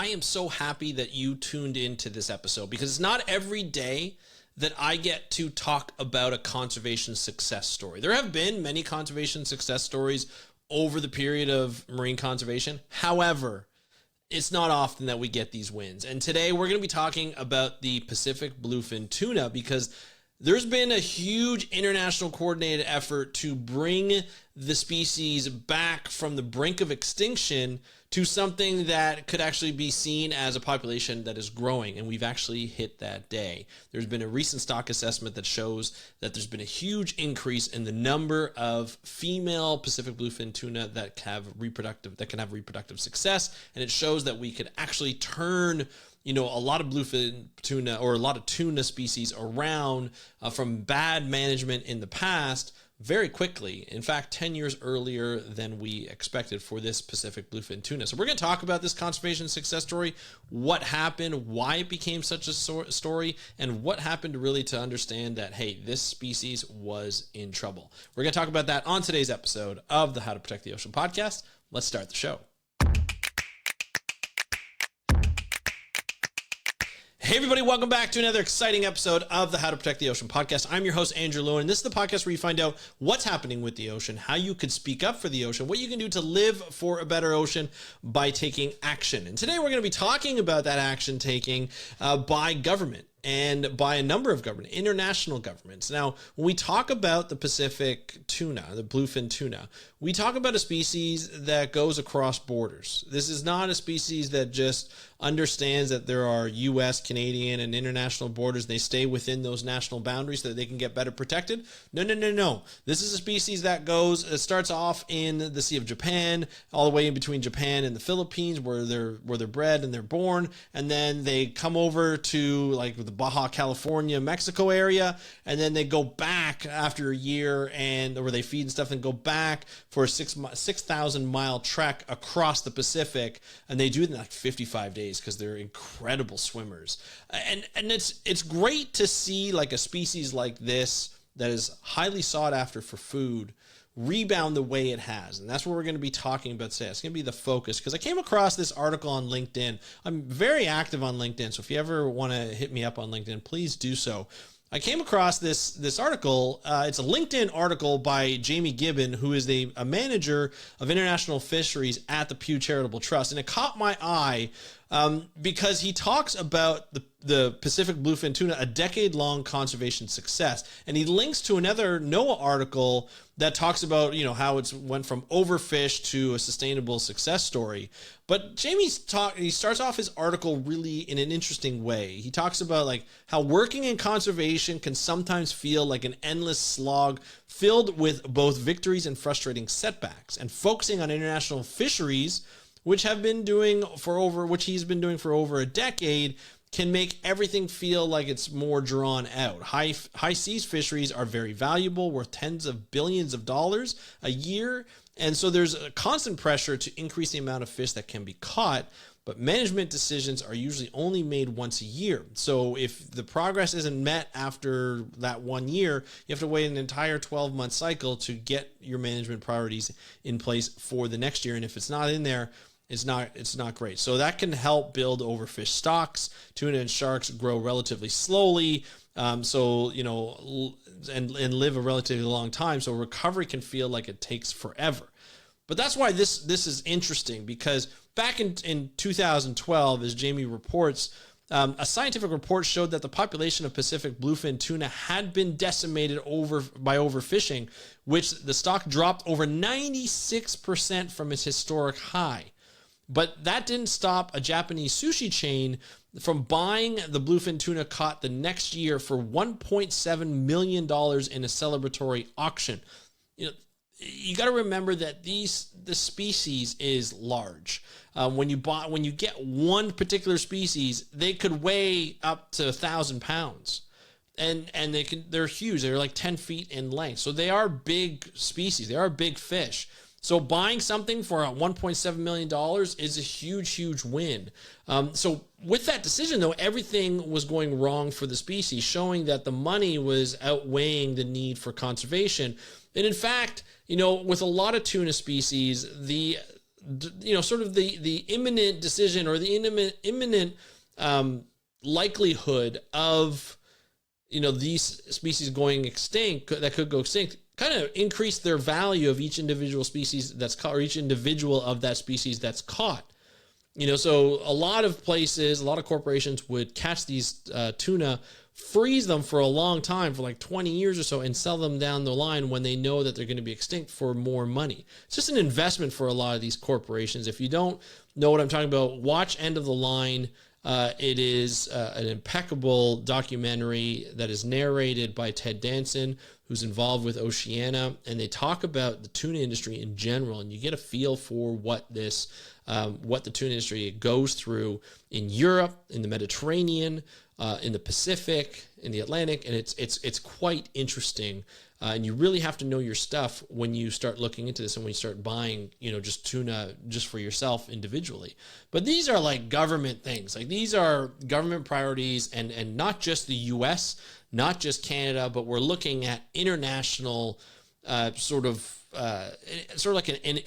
I am so happy that you tuned into this episode because it's not every day that I get to talk about a conservation success story. There have been many conservation success stories over the period of marine conservation. However, it's not often that we get these wins. And today we're going to be talking about the Pacific bluefin tuna because there's been a huge international coordinated effort to bring the species back from the brink of extinction to something that could actually be seen as a population that is growing, and we've actually hit that day. There's been a recent stock assessment that shows that there's been a huge increase in the number of female Pacific bluefin tuna that can have reproductive success, and it shows that we could actually turn a lot of bluefin tuna or a lot of tuna species around from bad management in the past very quickly. In fact, 10 years earlier than we expected for this Pacific bluefin tuna. So we're going to talk about this conservation success story, what happened, why it became such a story, and what happened really to understand that, hey, this species was in trouble. We're going to talk about that on today's episode of the How to Protect the Ocean podcast. Let's start the show. Hey everybody, welcome back to another exciting episode of the How to Protect the Ocean podcast. I'm your host, Andrew Lewin. This is the podcast where you find out what's happening with the ocean, how you could speak up for the ocean, what you can do to live for a better ocean by taking action. And today we're going to be talking about that action taking by government and by a number of international governments. Now, when we talk about the Pacific tuna, the bluefin tuna, we talk about a species that goes across borders. This is not a species that just understands that there are U.S., Canadian, and international borders. They stay within those national boundaries so that they can get better protected. No. This is a species that starts off in the Sea of Japan, all the way in between Japan and the Philippines, where they're bred and they're born, and then they come over to like the Baja California, Mexico area, and then they go back after a year where they feed and stuff and go back for a 6,000 mile trek across the Pacific, and they do it in like 55 days because they're incredible swimmers. And it's great to see like a species like this that is highly sought after for food rebound the way it has. And that's what we're going to be talking about today. It's going to be the focus because I came across this article on LinkedIn. I'm very active on LinkedIn, so if you ever want to hit me up on LinkedIn, please do so. I came across this article. It's a LinkedIn article by Jamie Gibbon, who is a manager of international fisheries at the Pew Charitable Trust. And it caught my eye because he talks about the Pacific bluefin tuna, a decade-long conservation success. And he links to another NOAA article that talks about, how it's went from overfish to a sustainable success story. But he starts off his article really in an interesting way. He talks about like how working in conservation can sometimes feel like an endless slog filled with both victories and frustrating setbacks, and focusing on international fisheries, which he's been doing for over a decade, can make everything feel like it's more drawn out. High seas fisheries are very valuable, worth tens of billions of dollars a year. And so there's a constant pressure to increase the amount of fish that can be caught, but management decisions are usually only made once a year. So if the progress isn't met after that 1 year, you have to wait an entire 12-month cycle to get your management priorities in place for the next year. And if it's not in there, it's not great. So that can help build overfished stocks. Tuna and sharks grow relatively slowly, and live a relatively long time. So recovery can feel like it takes forever. But that's why this is interesting, because back in 2012, as Jamie reports, a scientific report showed that the population of Pacific bluefin tuna had been decimated by overfishing, which the stock dropped over 96% from its historic high. But that didn't stop a Japanese sushi chain from buying the bluefin tuna caught the next year for $1.7 million in a celebratory auction. You got to remember that the species is large. When you get one particular species, they could weigh up to 1,000 pounds. And they're huge. They're like 10 feet in length. So they are big species. They are big fish. So buying something for $1.7 million is a huge win. So with that decision, though, everything was going wrong for the species, showing that the money was outweighing the need for conservation. And in fact, with a lot of tuna species, the sort of the imminent decision or the imminent likelihood of, these species going extinct, that could go extinct, kind of increase their value of each individual species that's caught, or each individual of that species that's caught. So a lot of places, a lot of corporations would catch these tuna, freeze them for a long time, for like 20 years or so, and sell them down the line when they know that they're going to be extinct for more money. It's just an investment for a lot of these corporations. If you don't know what I'm talking about, watch End of the Line. It is an impeccable documentary that is narrated by Ted Danson, who's involved with Oceana, and they talk about the tuna industry in general, and you get a feel for what the tuna industry goes through in Europe, in the Mediterranean, in the Pacific, in the Atlantic, and it's quite interesting. And you really have to know your stuff when you start looking into this and when you start buying, just tuna just for yourself individually. But these are like government things. Like, these are government priorities, and not just the US, not just Canada, but we're looking at international sort of like an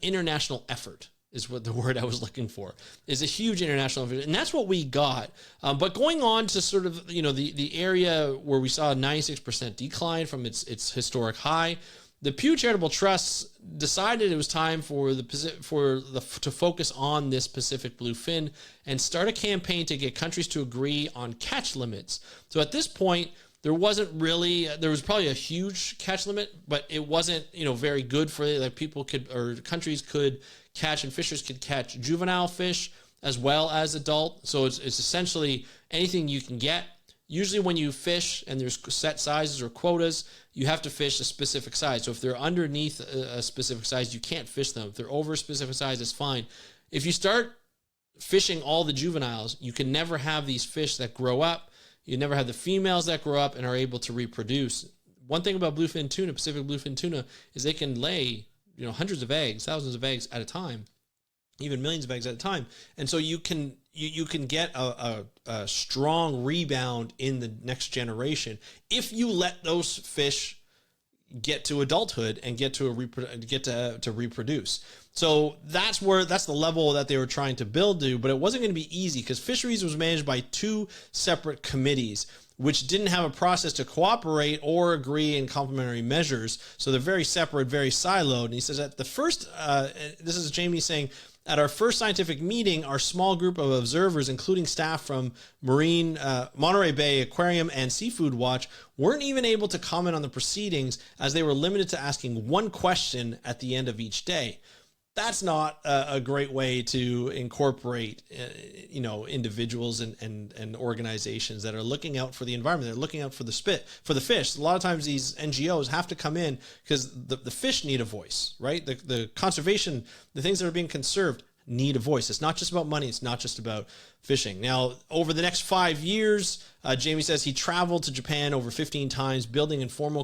international effort is what the word I was looking for, is a huge international effort. And that's what we got. But going on to sort of, the area where we saw a 96% decline from its historic high, the Pew Charitable Trust decided it was time to focus on this Pacific bluefin and start a campaign to get countries to agree on catch limits. So at this point, there was probably a huge catch limit, but it wasn't, very good for like countries could catch, and fishers could catch juvenile fish as well as adult. So it's essentially anything you can get. Usually when you fish and there's set sizes or quotas, you have to fish a specific size. So if they're underneath a specific size, you can't fish them. If they're over a specific size, it's fine. If you start fishing all the juveniles, you can never have these fish that grow up. You never have the females that grow up and are able to reproduce. One thing about bluefin tuna, Pacific bluefin tuna, is they can lay, hundreds of eggs, thousands of eggs at a time, even millions of eggs at a time. And so you can get a strong rebound in the next generation if you let those fish get to adulthood and get to reproduce. So that's the level that they were trying to build to, but it wasn't going to be easy because fisheries was managed by two separate committees, which didn't have a process to cooperate or agree in complementary measures. So they're very separate, very siloed. And he says at the first, this is Jamie saying, at our first scientific meeting, our small group of observers, including staff from Monterey Bay Aquarium and Seafood Watch, weren't even able to comment on the proceedings as they were limited to asking one question at the end of each day. That's not a great way to incorporate, individuals and organizations that are looking out for the environment. They're looking out for the fish. A lot of times these NGOs have to come in because the fish need a voice, right? The conservation, the things that are being conserved need a voice. It's not just about money. It's not just about fishing. Now, over the next 5 years, Jamie says he traveled to Japan over 15 times, building an informal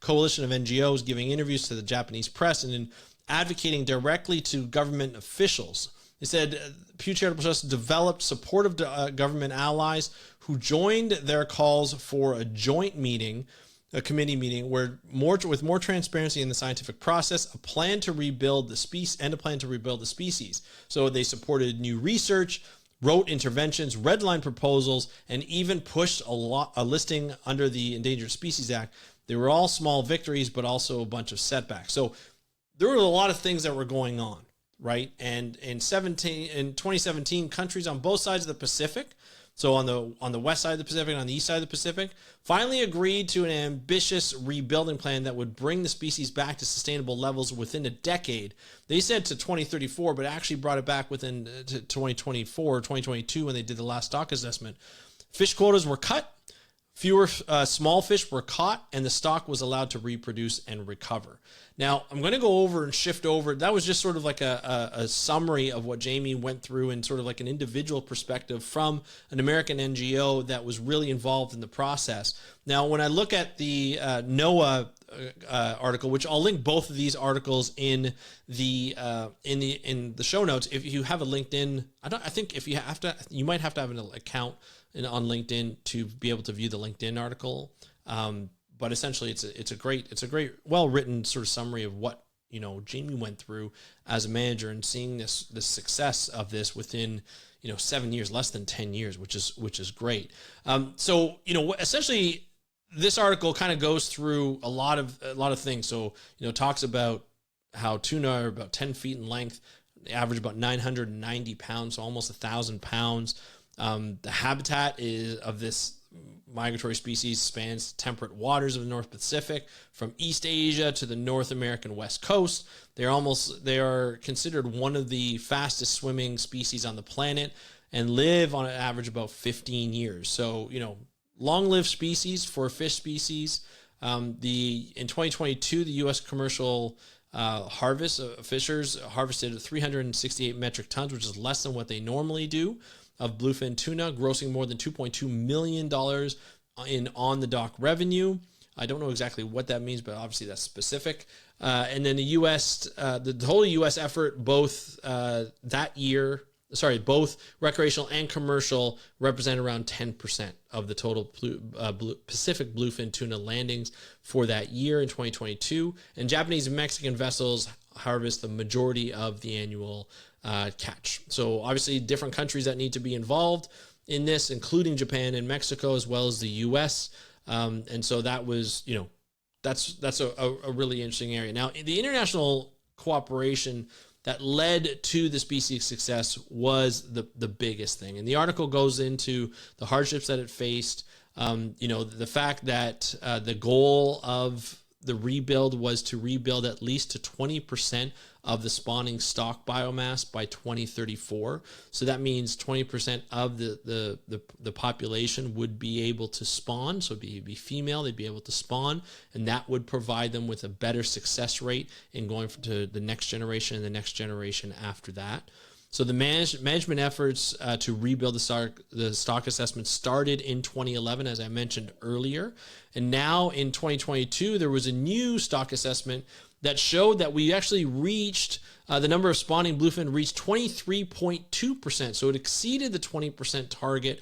coalition of NGOs, giving interviews to the Japanese press, and then advocating directly to government officials. He said Pew Charitable Trust developed supportive government allies who joined their calls for a joint meeting, a committee meeting, with more transparency in the scientific process, a plan to rebuild the species. So they supported new research, wrote interventions, redlined proposals, and even pushed a listing under the Endangered Species Act. They were all small victories, but also a bunch of setbacks. So there were a lot of things that were going on, right? And in 2017, countries on both sides of the Pacific, so on the west side of the Pacific and on the east side of the Pacific, finally agreed to an ambitious rebuilding plan that would bring the species back to sustainable levels within a decade. They said to 2034, but actually brought it back within to 2024 or 2022 when they did the last stock assessment. Fish quotas were cut, fewer small fish were caught, and the stock was allowed to reproduce and recover. Now, I'm going to go over and shift over. That was just sort of like a summary of what Jamie went through and sort of like an individual perspective from an American NGO that was really involved in the process. Now, when I look at the NOAA article, which I'll link both of these articles in the show notes. If you have a LinkedIn, I think if you might have to have an account on LinkedIn to be able to view the LinkedIn article. But essentially, it's a great, well written sort of summary of what Jamie went through as a manager, and seeing the success of this within 7 years, less than 10 years, which is great. So essentially this article kind of goes through a lot of things. So talks about how tuna are about 10 feet in length. They average about 990 pounds, so almost 1,000 pounds. The habitat of this migratory species spans temperate waters of the North Pacific, from East Asia to the North American West Coast. They are considered one of the fastest swimming species on the planet, and live on an average about 15 years. So, long-lived species for a fish species. In 2022, the U.S. commercial fishers harvested 368 metric tons, which is less than what they normally do, of bluefin tuna, grossing more than $2.2 million in on-the-dock revenue. I don't know exactly what that means, but obviously that's specific. And then the U.S., the whole U.S. effort, both both recreational and commercial, represent around 10% of the total Pacific bluefin tuna landings for that year in 2022. And Japanese and Mexican vessels harvest the majority of the annual catch. So obviously different countries that need to be involved in this, including Japan and Mexico, as well as the U.S. And so that was, that's a really interesting area. Now, the international cooperation that led to the species' success was the biggest thing. And the article goes into the hardships that it faced, the fact that the goal of the rebuild was to rebuild at least to 20% of the spawning stock biomass by 2034. So that means 20% of the population would be able to spawn. So it'd be female, they'd be able to spawn, and that would provide them with a better success rate in going to the next generation and the next generation after that. So the management efforts to rebuild the stock assessment started in 2011, as I mentioned earlier. And now in 2022, there was a new stock assessment that showed that we actually reached, the number of spawning bluefin reached 23.2%. So it exceeded the 20% target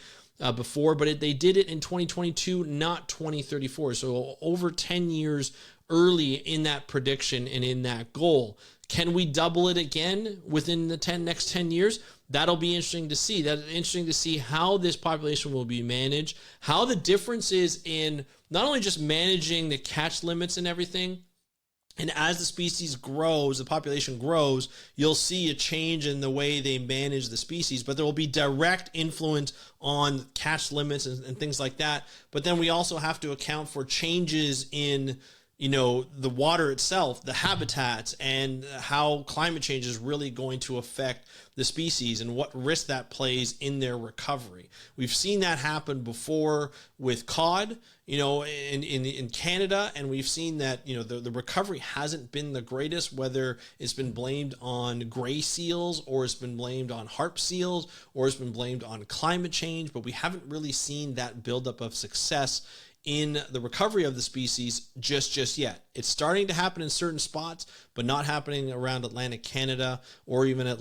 before, but they did it in 2022, not 2034. So over 10 years early in that prediction and in that goal. Can we double it again within the next 10 years? That'll be interesting to see. That's interesting to see how this population will be managed, how the difference is in not only just managing the catch limits and everything, and as the species grows, the population grows, you'll see a change in the way they manage the species, but there will be direct influence on catch limits and things like that. But then we also have to account for changes in the water itself, the habitats, and how climate change is really going to affect the species and what risk that plays in their recovery. We've seen that happen before with cod, in Canada, and we've seen that, the recovery hasn't been the greatest, whether it's been blamed on gray seals or it's been blamed on harp seals or it's been blamed on climate change, but we haven't really seen that buildup of success in the recovery of the species just yet. It's starting to happen in certain spots, but not happening around Atlantic Canada or even in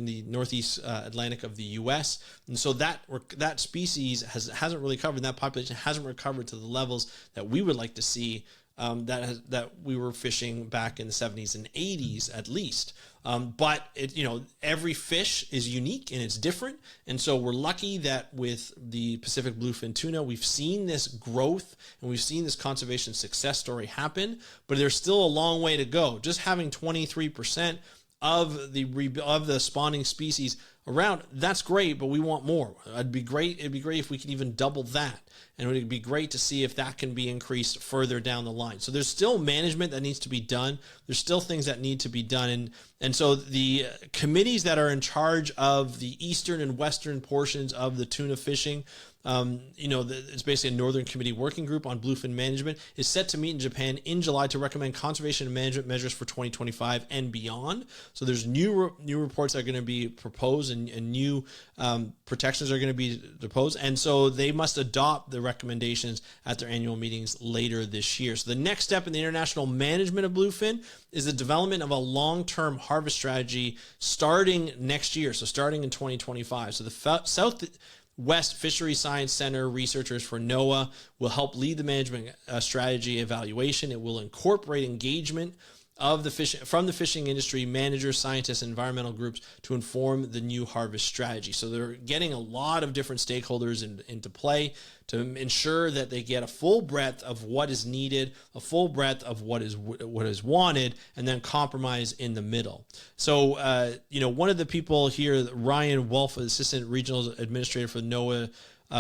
the Northeast Atlantic of the U.S. And so that species hasn't really recovered. That population hasn't recovered to the levels that we would like to see, that we were fishing back in the 70s and 80s at least. But every fish is unique and it's different. And so we're lucky that with the Pacific bluefin tuna, we've seen this growth and we've seen this conservation success story happen, but there's still a long way to go. Just having 23% of the spawning species around, that's great, but we want more. It'd be great if we could even double that. And it would be great to see if that can be increased further down the line. So there's still management that needs to be done. There's still things that need to be done. And so the committees that are in charge of the eastern and western portions of the tuna fishing, it's basically a Northern Committee working group on bluefin management, is set to meet in Japan in July to recommend conservation and management measures for 2025 and beyond. So there's new reports that are going to be proposed and new protections are going to be proposed. And so they must adopt the recommendations at their annual meetings later this year. So the next step in the international management of bluefin is the development of a long-term harvest strategy starting next year. So starting in 2025. So the Southwest Fisheries Science Center researchers for NOAA will help lead the management strategy evaluation. It will incorporate engagement of the fishing industry, managers, scientists, and environmental groups to inform the new harvest strategy. So they're getting a lot of different stakeholders into play to ensure that they get a full breadth of what is needed, a full breadth of what is wanted, and then compromise in the middle. So, one of the people here, Ryan Wolf, Assistant Regional Administrator for NOAA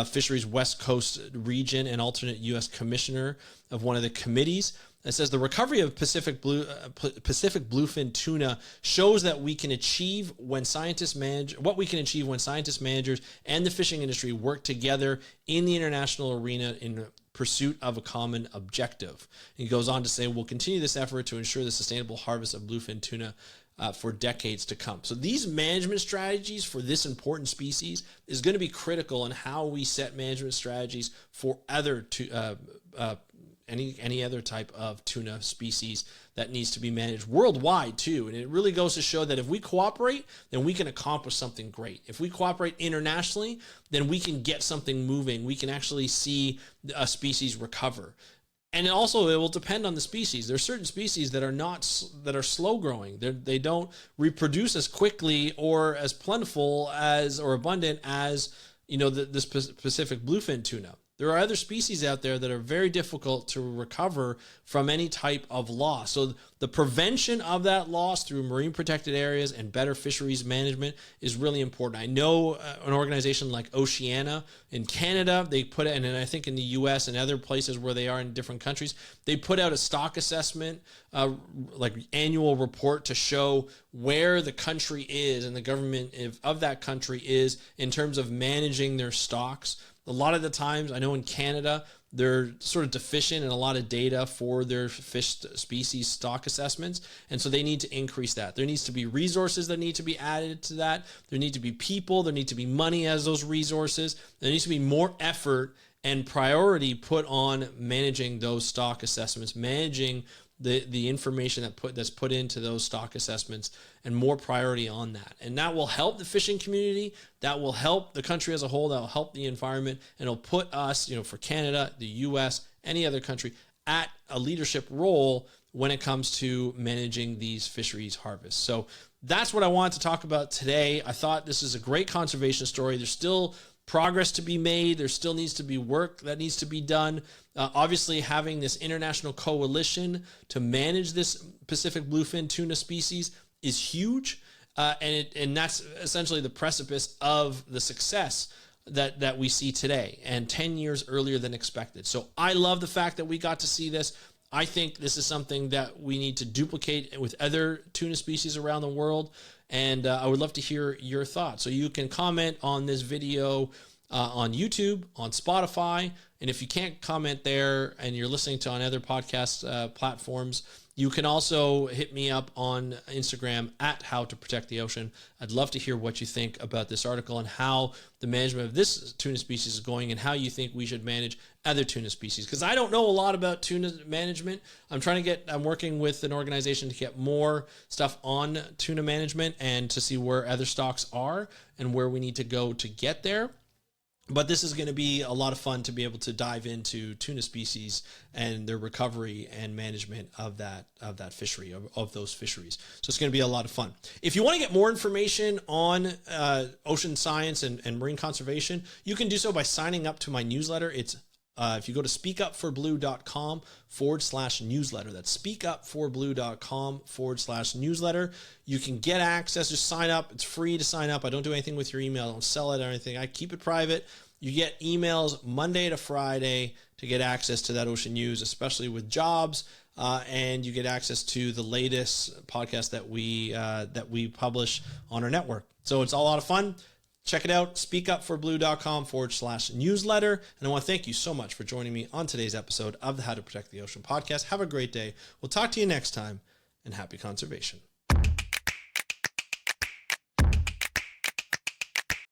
Fisheries West Coast Region and alternate U.S. Commissioner of one of the committees. It says the recovery of Pacific bluefin tuna shows that we can achieve when scientists managers and the fishing industry work together in the international arena in pursuit of a common objective. He goes on to say, we'll continue this effort to ensure the sustainable harvest of bluefin tuna for decades to come. So these management strategies for this important species is going to be critical in how we set management strategies for any other type of tuna species that needs to be managed worldwide too. And it really goes to show that if we cooperate, then we can accomplish something great. If we cooperate internationally, then we can get something moving. We can actually see a species recover. And also, it will depend on the species. There are certain species that are slow growing. They don't reproduce as quickly or as plentiful or abundant as this Pacific bluefin tuna. There are other species out there that are very difficult to recover from any type of loss. So the prevention of that loss through marine protected areas and better fisheries management is really important. I know an organization like Oceana in Canada, they put it, and I think in the US and other places where they are in different countries, they put out a stock assessment, like annual report to show where the country is and the government of that country is in terms of managing their stocks. A lot of the times, I know in Canada, they're sort of deficient in a lot of data for their fish species stock assessments. And so they need to increase that. There needs to be resources that need to be added to that. There need to be people. There need to be money as those resources. There needs to be more effort and priority put on managing those stock assessments, managing the information that's put into those stock assessments, and more priority on that. And that will help the fishing community, that will help the country as a whole, that will help the environment, and it'll put us, for Canada, the US, any other country, at a leadership role when it comes to managing these fisheries harvests. So that's what I wanted to talk about today. I thought this is a great conservation story. There's still progress to be made. There still needs to be work that needs to be done. Obviously, having this international coalition to manage this Pacific bluefin tuna species is huge, and that's essentially the precipice of the success that we see today, and 10 years earlier than expected. So I love the fact that we got to see this. I think this is something that we need to duplicate with other tuna species around the world. And I would love to hear your thoughts. So you can comment on this video on YouTube, on Spotify. And if you can't comment there and you're listening to on other podcast platforms, you can also hit me up on Instagram at How to Protect the Ocean. I'd love to hear what you think about this article and how the management of this tuna species is going and how you think we should manage other tuna species. Because I don't know a lot about tuna management. I'm working with an organization to get more stuff on tuna management and to see where other stocks are and where we need to go to get there. But this is going to be a lot of fun to be able to dive into tuna species and their recovery and management of that fishery, of those fisheries. So it's going to be a lot of fun. If you want to get more information on ocean science and marine conservation, you can do so by signing up to my newsletter. It's if you go to speakupforblue.com/newsletter, that's speakupforblue.com/newsletter, you can get access. Just sign up. It's free to sign up. I don't do anything with your email. I don't sell it or anything. I keep it private. You get emails Monday to Friday to get access to that ocean news, especially with jobs, and you get access to the latest podcast that we publish on our network. So it's a lot of fun. Check it out, speakupforblue.com/newsletter. And I want to thank you so much for joining me on today's episode of the How to Protect the Ocean podcast. Have a great day. We'll talk to you next time, and happy conservation.